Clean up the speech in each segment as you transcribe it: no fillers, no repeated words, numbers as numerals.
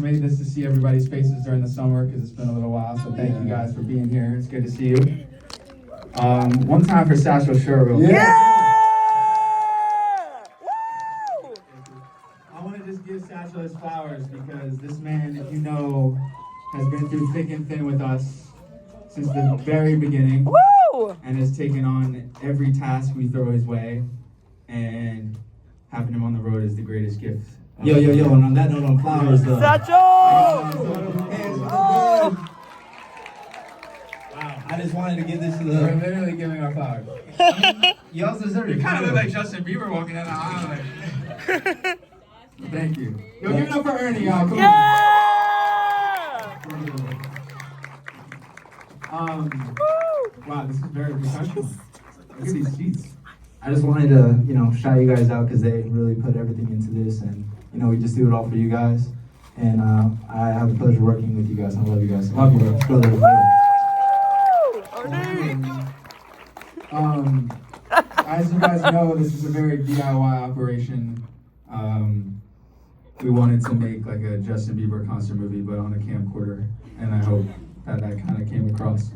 Made this to see everybody's faces during the summer because it's been a little while. So thank you guys for being here. It's good to see you. One time for Satchel Sherrill. Yeah! Woo! I want to just give Satchel his flowers because this man, if you know, has been through thick and thin with us since the very beginning. Woo! And has taken on every task we throw his way. And having him on the road is the greatest gift. Yo, and on that note, on flowers, though. Satchel! Wow. I just wanted to give this to We're the... literally giving our flowers. You also deserve it. You kind of look like Justin Bieber walking down the aisle. Thank you. Yo, give it up for Ernie, y'all. Come on. Wow, this is very professional. Look at these seats. I just wanted to, shout you guys out because they really put everything into this, and we just do it all for you guys. And I have a pleasure working with you guys. I love you guys. Love you, brother. As you guys know, this is a very DIY operation. We wanted to make like a Justin Bieber concert movie, but on a camcorder, and I hope that kind of came across.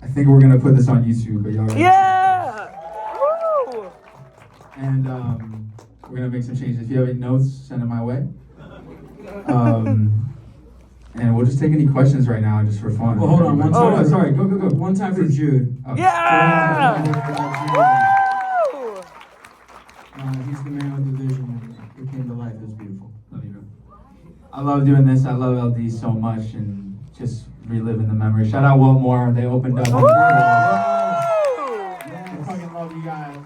I think we're gonna put this on YouTube, but y'all gotta Woo! And we're gonna make some changes. If you have any notes, send them my way. And we'll just take any questions right now, just for fun. Well, hold on, one time. Oh, sorry, go. One time for Jude. Oh. Yeah! Woo! He's the man with the vision. It came to life. It was beautiful. Love you, man. I love doing this. I love LD so much, and just reliving the memory. Shout out Wiltmore. They opened up. Woo! I fucking love you guys.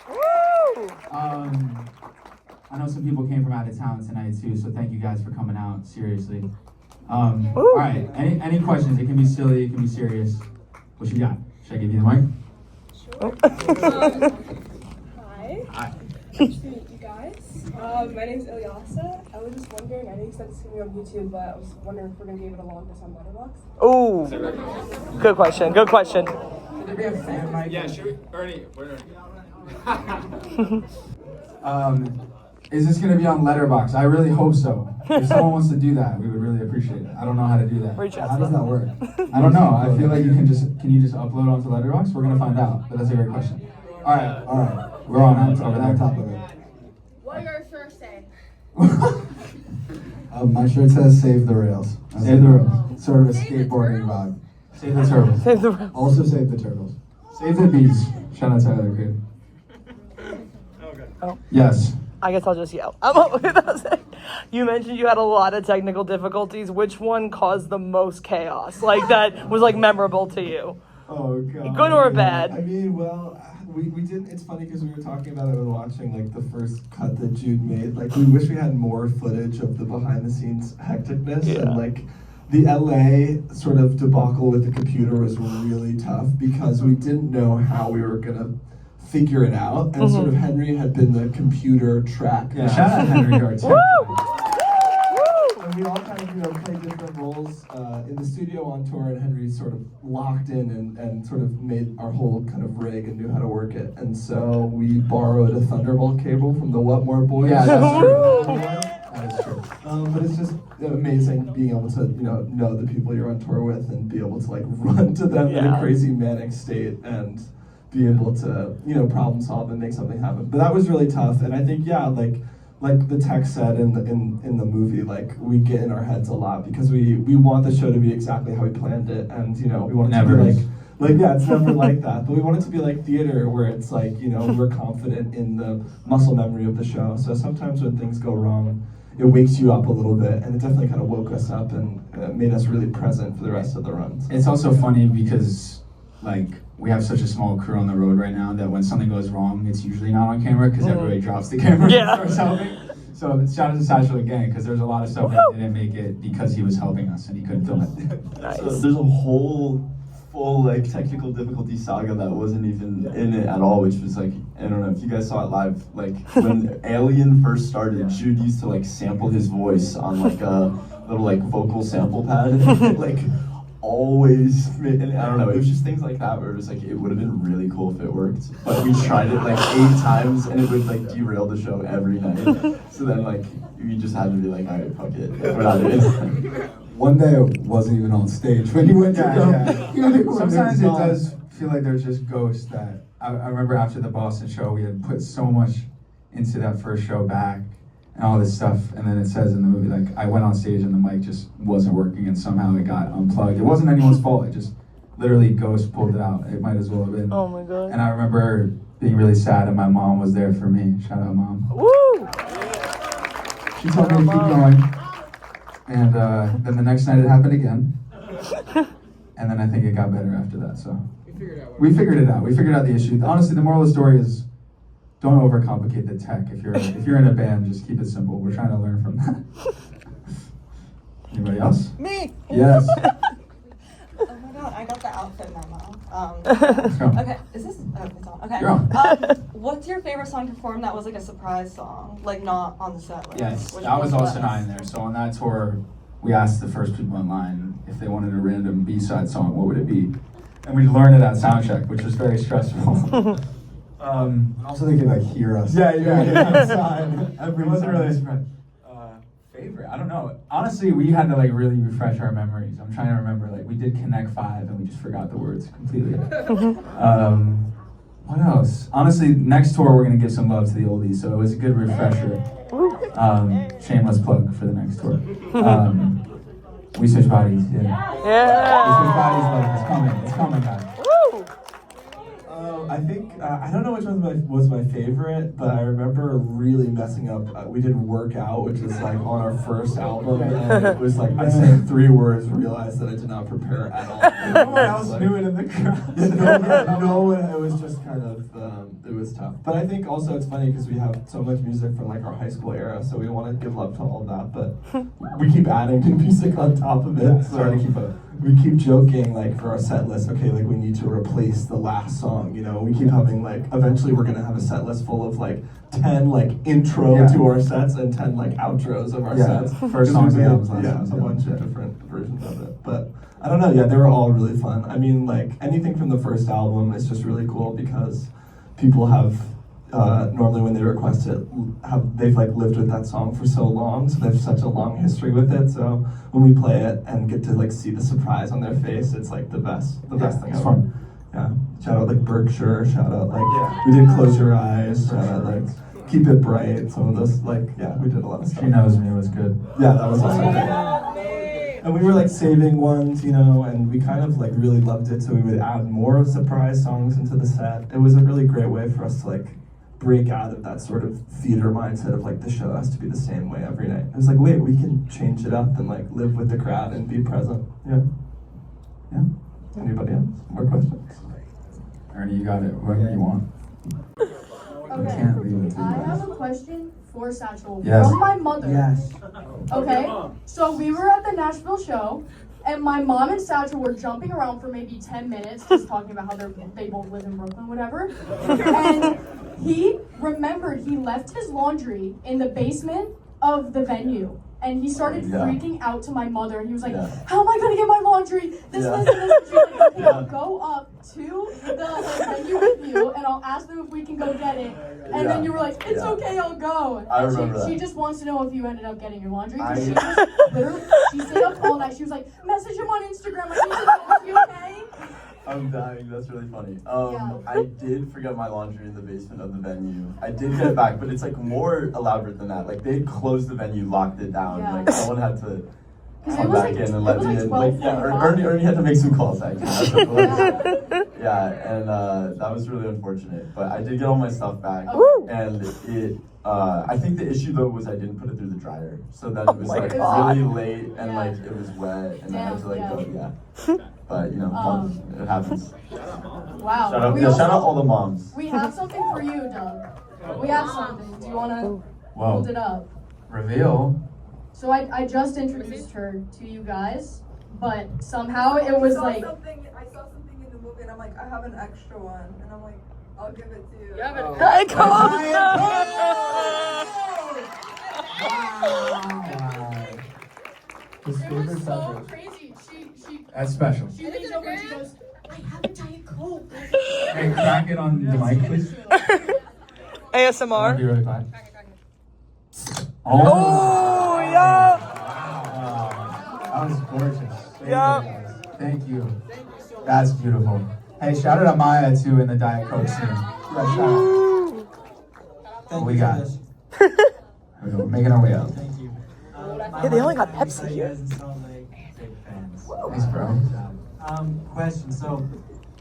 Woo! I know some people came from out of town tonight too, so thank you guys for coming out. Seriously. All right. Any questions? It can be silly. It can be serious. What you got? Should I give you the mic? Sure. Hi. Nice to meet you guys. My name's Ilyasa. I was just wondering, I know you said this is going to be on YouTube, but I was wondering if we're going to be able to log this on Letterboxd. Ooh. Good question. Should there be a fan mic? Yeah, should we? Ernie, where Ernie? Is this going to be on Letterboxd? I really hope so. If someone wants to do that, we would really appreciate it. I don't know how to do that. Reach out. How does that work? I don't know. I feel like can you just upload onto Letterboxd? We're going to find out, but that's a great question. All right. We're on it. Over there. Top of it. What does your shirt say? My shirt says "Save the Rails." Save the rails. Sort of a skateboarding vibe. Save the turtles. Save the Also save the turtles. Save the bees. Shout out to Tyler Creed. Oh. Yes. I guess I'll just yell. I'm up with that. You mentioned you had a lot of technical difficulties. Which one caused the most chaos? Like that was like memorable to you? Oh god. Good or bad? I mean, well, we didn't. It's funny because we were talking about it when watching like the first cut that Jude made. Like we wish we had more footage of the behind the scenes hecticness and like. The LA sort of debacle with the computer was really tough because we didn't know how we were gonna figure it out, and sort of Henry had been the computer track. Yeah. Shout out Henry our tech. And we all kind of played different roles in the studio on tour, and Henry sort of locked in and sort of made our whole kind of rig and knew how to work it. And so we borrowed a Thunderbolt cable from the Whatmore boys. Yeah, that's true. That is true. But it's just amazing being able to, know the people you're on tour with and be able to like run to them in a crazy manic state and be able to, problem solve and make something happen. But that was really tough. And I think, like the text said in the movie, like we get in our heads a lot because we want the show to be exactly how we planned it, and we want it to be it's never like that. But we want it to be like theater where it's like we're confident in the muscle memory of the show. So sometimes when things go wrong, it wakes you up a little bit, and it definitely kind of woke us up and made us really present for the rest of the runs. It's also funny because we have such a small crew on the road right now that when something goes wrong, it's usually not on camera because everybody drops the camera and starts helping. So shout out to Satchel again because there's a lot of stuff that didn't make it because he was helping us and he couldn't film it. Nice. So there's a whole full technical difficulty saga that wasn't even in it at all, which was I don't know if you guys saw it live, when Alien first started, Jude used to sample his voice on a little vocal sample pad always, and I don't know, it was just things like that where it was like, it would have been really cool if it worked, but we tried it like 8 times and it would like derail the show every night. So then like, we just had to be like, all right, fuck it, we're not doing it. One day I wasn't even on stage when you went to go. Sometimes it does feel like there's just ghosts that, I remember after the Boston show, we had put so much into that first show back and all this stuff, and then it says in the movie, like, I went on stage and the mic just wasn't working and somehow it got unplugged. It wasn't anyone's fault, it just literally ghosts pulled it out. It might as well have been. Oh my god. And I remember being really sad and my mom was there for me. Shout out, Mom. Woo! She told me to keep going. And then the next night it happened again. And then I think it got better after that, so. We figured it out. We figured out the issue. Honestly, the moral of the story is don't overcomplicate the tech. If you're in a band, just keep it simple. We're trying to learn from that. Anybody else? Me! Yes. Oh my god, I got the outfit memo. Let's go. Okay, is this? Oh, it's on. Okay. You're on. What's your favorite song to perform that was like a surprise song? Like not on the set list? Yes, Which that was one also not in there. So on that tour, we asked the first people in line if they wanted a random B-side song, what would it be? And we learned it at soundcheck, which was very stressful. Also, they could like hear us. Yeah. outside. It wasn't really a surprise. Favorite? I don't know. Honestly, we had to like really refresh our memories. I'm trying to remember. Like we did Connect 5 and we just forgot the words completely. What else? Honestly, next tour we're gonna give some love to the oldies, so it was a good refresher. Shameless plug for the next tour. We Switch Bodies. Yeah. We Switch Bodies. Love. It's coming. It's coming, guys. Woo! I think I don't know which one was my favorite, but I remember really messing up. We did "Work Out," which is like on our first album, and it was like I sang 3 words, realized that I did not prepare at all. No one else knew it in the crowd. It was just kind of it was tough. But I think also it's funny because we have so much music from like our high school era, so we want to give love to all of that, but we keep adding new music on top of it. Yeah, so sorry to keep up. We keep joking like for our set list, okay, like we need to replace the last song, you know. We keep having like eventually we're gonna have a set list full of like 10 like intro to our sets and 10 like outros of our sets. First songs, we albums, made, last songs, a bunch of different versions of it. But I don't know, they were all really fun. I mean, like anything from the first album is just really cool because people have normally when they request it, they've like lived with that song for so long, so they have such a long history with it. So when we play it and get to like see the surprise on their face, it's like the best thing it's ever. fun. Yeah. Shout out like Berkshire. Shout out like we did Close Your Eyes. Shout out like Keep It Bright. Some of those we did a lot of stuff. She Knows Me was good. Yeah, that was also great. And we were like saving ones, and we kind of like really loved it, so we would add more surprise songs into the set. It was a really great way for us to like break out of that sort of theater mindset of like the show has to be the same way every night. It was like, wait, we can change it up and like live with the crowd and be present. Yeah. Anybody else? More questions? Ernie, you got it. Whatever you want. I can't leave it to you I guys. have a question for Satchel Yes. from my mother. Yes. Okay, so we were at the Nashville show, and my mom and Satchel were jumping around for maybe 10 minutes, just talking about how they both live in Brooklyn, whatever. And he remembered he left his laundry in the basement of the venue. And he started freaking out to my mother, and he was like, how am I gonna get my laundry? This. And she's like, okay, I'll go up to the venue with you, and I'll ask them if we can go get it. And then you were like, it's okay, I'll go. I And remember she that. just wants to know if you ended up getting your laundry. Because she just literally, she stayed up all night. She was like, message him on Instagram. Like, is you okay? I'm dying, that's really funny. Yeah. I did forget my laundry in the basement of the venue. I did get it back, but it's like more elaborate than that. Like they closed the venue, locked it down. Yeah. Like someone had to Because come back in and let me in. Like, Ernie had to make some calls actually. That's what it was. Yeah, and that was really unfortunate. But I did get all my stuff back, and it. I think the issue though was I didn't put it through the dryer, so then it was like really late and like it was wet, and I had to like go. But it happens. Wow. Shout out all the moms. We have something for you, Doug. We have something. Do you want to hold it up? Reveal. So I just introduced her to you guys, but somehow it was like... I saw something in the movie and I'm like, I have an extra one. And I'm like, I'll give it to you. Hey, come on! It was so crazy. She That's special. She leans over and she goes, I have a Diet Coke. Hey, crack it on the mic, please. ASMR. Be really quiet. Oh, yeah. That was gorgeous. Yeah. Thank you. That's beautiful. Hey, shout out to Maya too in the Diet Coke scene. Yeah, shout out. What we got? We're making our way up. Thank you. Hey, they only got Pepsi here. Thanks, bro. Question. So,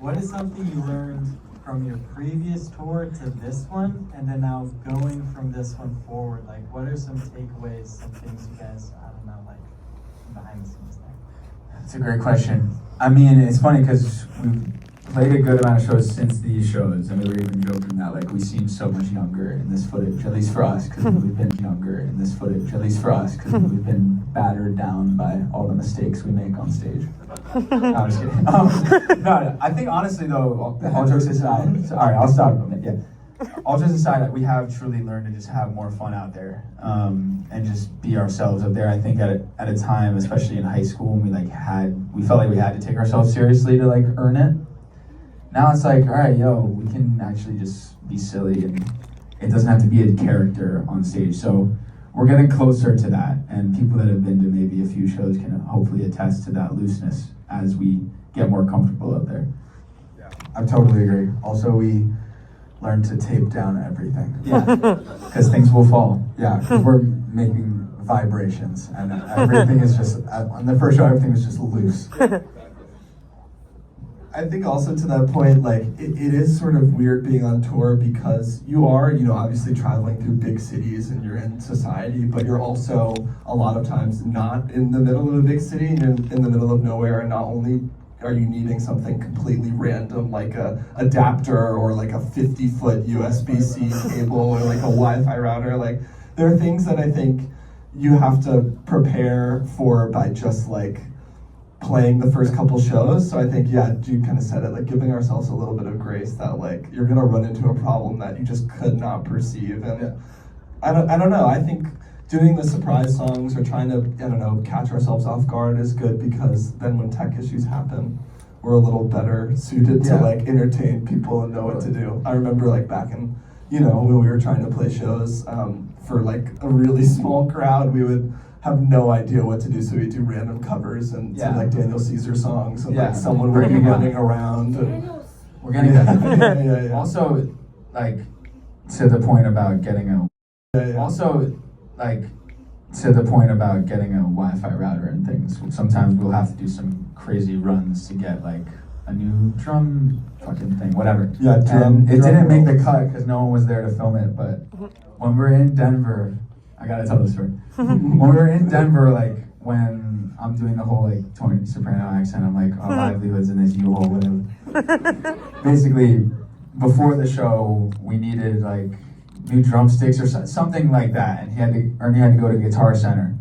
what is something you learned from your previous tour to this one, and then now going from this one forward? Like, what are some takeaways, some things you guys, I don't know, like behind the scenes there? That's a great question. I mean, it's funny because we've played a good amount of shows since these shows, and we were even joking that like we seem so much younger in this footage, at least for us, because we've been younger in this footage, at least for us, because we've been battered down by all the mistakes we make on stage. No, I'm just kidding. No, I think honestly though, all jokes aside, all right, I'll stop a minute. Yeah. All jokes aside, we have truly learned to just have more fun out there, and just be ourselves up there. I think at a time, especially in high school, when we felt like we had to take ourselves seriously to like earn it. Now it's like, all right, we can actually just be silly, and it doesn't have to be a character on stage. So we're getting closer to that, and people that have been to maybe a few shows can hopefully attest to that looseness as we get more comfortable up there. Yeah, I totally agree. Also, we learn to tape down everything. Yeah, because things will fall. Yeah, because we're making vibrations, and everything is just, on the first show, everything was just loose. I think also to that point, like, it is sort of weird being on tour because you are, obviously traveling through big cities and you're in society, but you're also a lot of times not in the middle of a big city, and you're in the middle of nowhere, and not only are you needing something completely random like a adapter or like a 50-foot USB-C cable or like a Wi-Fi router, like there are things that I think you have to prepare for by just like playing the first couple shows. So I think, yeah, Jude kind of said it, like giving ourselves a little bit of grace that like you're gonna run into a problem that you just could not perceive. And I don't know, I think doing the surprise songs or trying to, catch ourselves off guard is good, because then when tech issues happen, we're a little better suited to like entertain people and know what to do. I remember like back in, when we were trying to play shows for like a really small crowd, we would have no idea what to do, so we do random covers and some like Daniel Caesar songs, and like someone would be running around. And we're getting that. Yeah. Also, like to the point about getting a Wi-Fi router and things. Sometimes we'll have to do some crazy runs to get like a new drum fucking thing, whatever. Yeah, and it didn't make the cut because no one was there to film it. But when we're in Denver, I gotta tell this story. When we were in Denver, like when I'm doing the whole like Tony Soprano accent, I'm like, our livelihoods in this U-Haul, whatever. Basically, before the show, we needed like new drumsticks or something like that, and Ernie had to go to Guitar Center,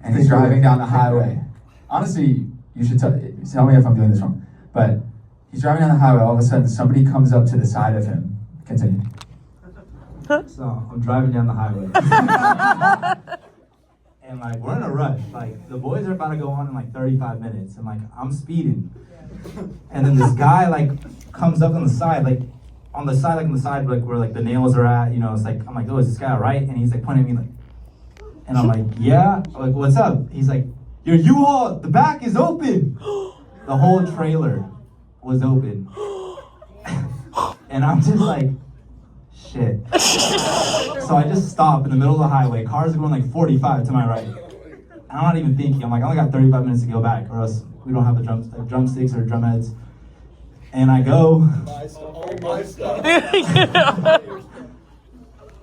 and he's driving down the highway. Honestly, you should tell me if I'm doing this wrong, but he's driving down the highway. All of a sudden, somebody comes up to the side of him. Continue. So I'm driving down the highway, and like we're in a rush. Like the boys are about to go on in like 35 minutes, and like I'm speeding, and then this guy like comes up on the side, like where like the nails are at. It's like I'm like, oh, is this guy right? And he's like pointing at me like, and I'm like, yeah. I'm like, what's up? He's like, your U-Haul, the back is open. The whole trailer was open, and I'm just like, shit. So I just stop in the middle of the highway. Cars are going like 45 to my right. I'm not even thinking. I'm like, I only got 35 minutes to go back, or else we don't have the drumsticks or drum heads. And I go.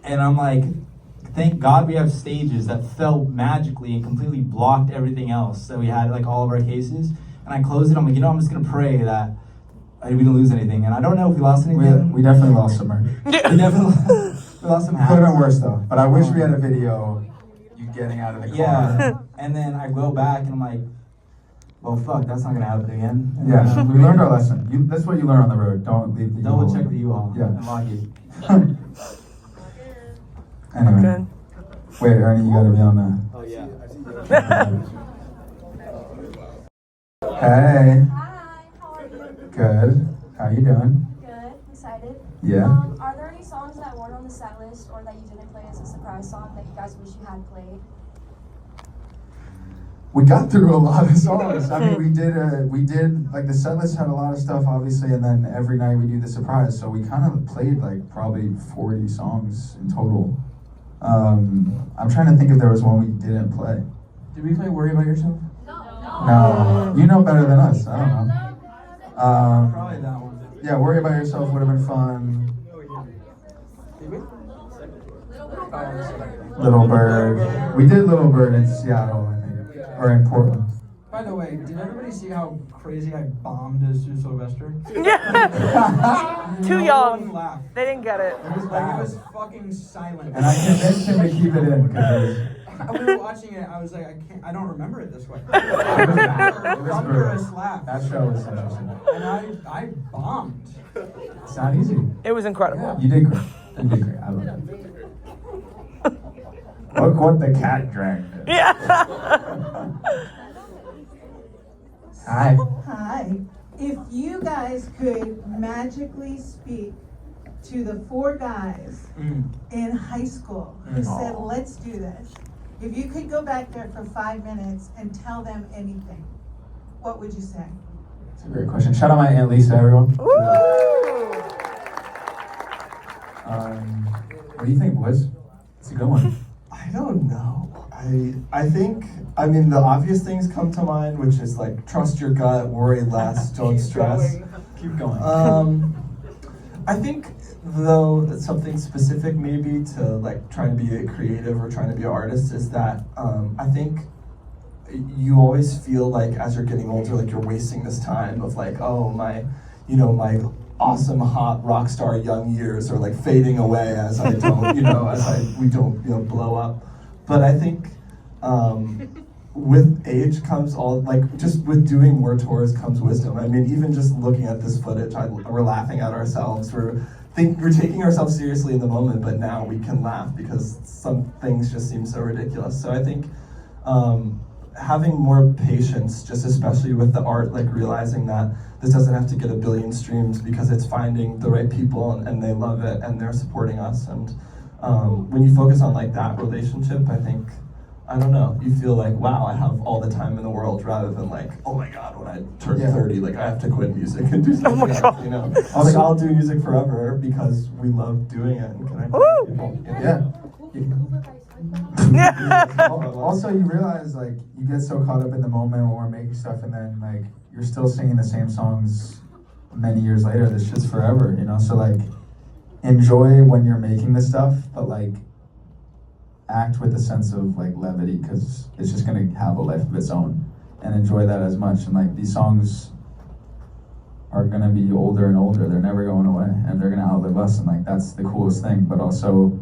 And I'm like, thank God we have stages that fell magically and completely blocked everything else that we had, like all of our cases. And I closed it. I'm like, I'm just gonna pray that we didn't lose anything. And I don't know if we lost anything. We definitely lost some merch. We lost some hats. Could have been worse though. But I wish we had a video you getting out of the car. Yeah. And then I go back and I'm like, well, fuck, that's not gonna happen again. And yeah, we learned our lesson. That's what you learn on the road. Don't leave the U-Haul. Double check the U-Haul. Yeah. And lock it. Anyway. Okay. Wait, Ernie, you gotta be on the. Oh yeah. Hey. Hi, how are you? Good. How you doing? Good, excited. Yeah. Are there any songs that weren't on the set list or that you didn't play as a surprise song that you guys wish you had played? We got through a lot of songs. I mean, we did like the set list had a lot of stuff, obviously, and then every night we do the surprise. So we kind of played like probably 40 songs in total. I'm trying to think if there was one we didn't play. Did we play "Worry About Yourself"? No. You know better than us. I don't know. Probably that one. Yeah, "Worry About Yourself" would have been fun. Little Bird. We did Little Bird in Seattle, I think, or in Portland. By the way, did everybody see how crazy I bombed as Sue Sylvester? Too No young. one laughed. They didn't get it. It was fucking silent. And I convinced him to keep it in because We were watching it. I was like, I don't remember it this way. it was Thunderous brutal. laugh. That show was interesting. And I bombed. It's not easy. It was incredible. You did great. You did great. I love it. Look what the cat drank. Yeah. Hi. Hi. If you guys could magically speak to the 4 guys in high school who said, let's do this, if you could go back there for 5 minutes and tell them anything, what would you say? That's a great question. Shout out my Aunt Lisa, everyone. What do you think, boys? It's a good one. I don't know. I think, I mean, the obvious things come to mind, which is like, trust your gut, worry less, don't stress. Keep going. I think, though, that something specific maybe to like trying to be a creative or trying to be an artist is that I think you always feel like as you're getting older, like you're wasting this time of like, oh, my awesome hot rock star young years are like fading away as I don't, we don't, blow up. But I think with age comes all, like, just with doing more tours comes wisdom. I mean, even just looking at this footage, we're laughing at ourselves. We're taking ourselves seriously in the moment, but now we can laugh because some things just seem so ridiculous. So I think having more patience, just especially with the art, like realizing that this doesn't have to get 1 billion streams because it's finding the right people and they love it and they're supporting us. And when you focus on like that relationship, I think, I don't know, you feel like, wow, I have all the time in the world rather than like, oh my God, when I turn 30, like I have to quit music and do something else, you know? I was like, I'll do music forever because we love doing it and connecting with people. Also, you realize like you get so caught up in the moment when we're making stuff, and then like you're still singing the same songs many years later. This shit's forever, you know. So like, enjoy when you're making this stuff, but like, act with a sense of like levity because it's just gonna have a life of its own, and enjoy that as much. And like these songs are gonna be older and older. They're never going away, and they're gonna outlive us. And like that's the coolest thing. But also,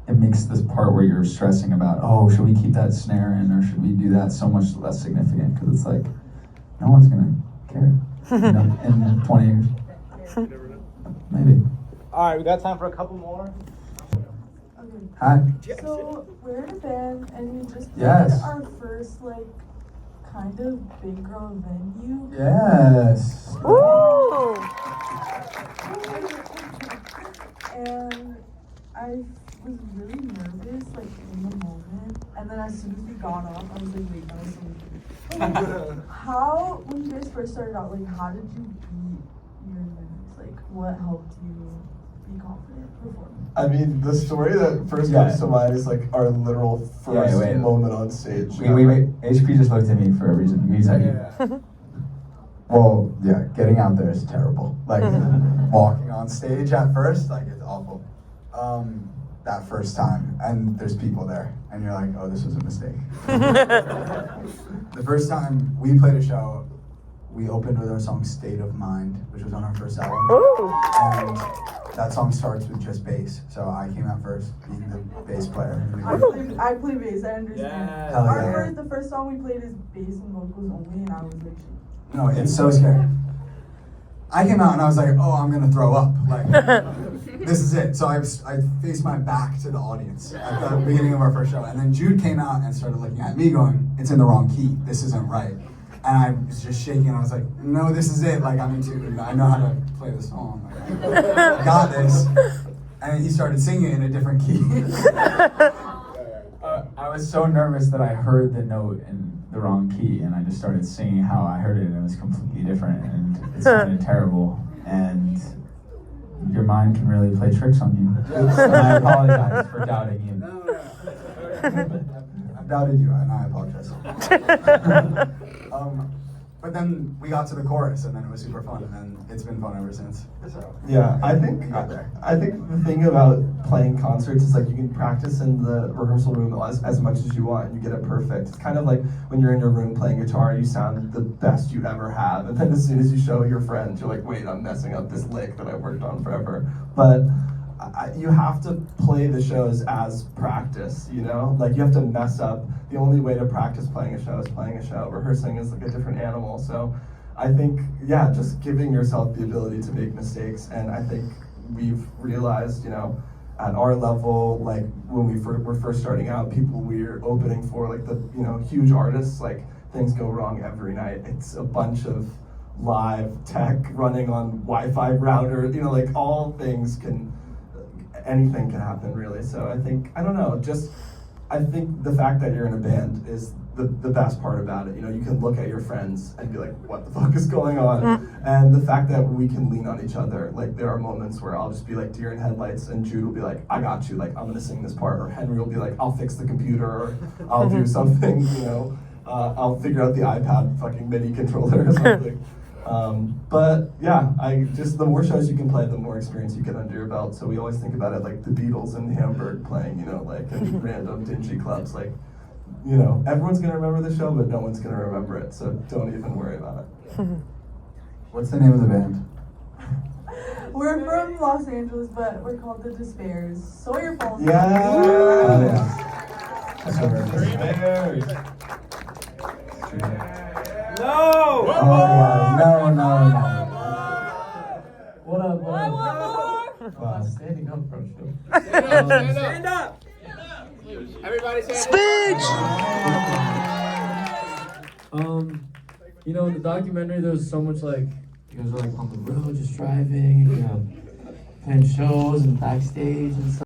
it makes this part where you're stressing about, oh, should we keep that snare in or should we do that, so much less significant because it's like no one's gonna care, you know, in 20 years. Maybe. All right, we got time for a couple more. Hi. So we're in a band and we just played Yes. our first like kind of big girl venue. Yes. Woo! And I was really nervous like in the moment, and then as soon as we got off I was like, wait, that was so how, when you guys first started out, like how did you beat your nerves? Like what helped you be confident performing? I mean, the story that first comes to mind is like our literal first moment on stage. Wait. HP just looked at me for a reason. He's like, well, yeah, getting out there is terrible. Like, walking on stage at first, like, it's awful. That first time, and there's people there, and you're like, oh, this was a mistake. The first time we played a show, we opened with our song State of Mind, which was on our first album. And that song starts with just bass. So I came out first, being the bass player. I play bass, I understand. Yeah. The first song we played is bass and vocals only, and I was like, No, it's so scary. I came out and I was like, oh, I'm gonna throw up. Like, this is it. So I faced my back to the audience at the beginning of our first show. And then Jude came out and started looking at me going, it's in the wrong key. This isn't right. And I was just shaking. I was like, no, this is it. Like, I'm in tune. I know how to play the song. Like, I got this. And he started singing in a different key. I was so nervous that I heard the note in the wrong key, and I just started singing how I heard it, and it was completely different, and it sounded terrible. And your mind can really play tricks on you. And I apologize for doubting you. I've doubted you, and I apologize. But then we got to the chorus, and then it was super fun, and then it's been fun ever since. So Yeah, I think we got there. I think the thing about playing concerts is like you can practice in the rehearsal room as much as you want, and you get it perfect. It's kind of like when you're in your room playing guitar, you sound the best you ever have, and then as soon as you show your friends, you're like, wait, I'm messing up this lick that I've worked on forever. But you have to play the shows as practice, you know? Like, you have to mess up. The only way to practice playing a show is playing a show. Rehearsing is like a different animal. So I think, yeah, just giving yourself the ability to make mistakes. And I think we've realized, you know, at our level, like when we were first starting out, people we're opening for, like the, you know, huge artists, like things go wrong every night. It's a bunch of live tech running on Wi-Fi router, you know, like all things anything can happen really. So I think, I don't know, I think the fact that you're in a band is the best part about it. You know, you can look at your friends and be like, what the fuck is going on? And the fact that we can lean on each other. Like, there are moments where I'll just be like deer in headlights, and Jude will be like, I got you, like, I'm gonna sing this part. Or Henry will be like, I'll fix the computer, or I'll do something, you know. I'll figure out the iPad fucking MIDI controller or something. But yeah, the more shows you can play, the more experience you get under your belt. So we always think about it like the Beatles in Hamburg playing, you know, like in random dingy clubs. Like, you know, everyone's gonna remember the show, but no one's gonna remember it. So don't even worry about it. What's the name of the band? We're from Los Angeles, but we're called the Despairs. Sawyer Falls. Yeah. Oh, yeah. No! Oh, yeah. No. What up? Wow. Standing up, bro. Stand up! Everybody stand Speech! You know, in the documentary, there was so much like, you guys were like on the road just driving, and, you know, playing shows and backstage and stuff.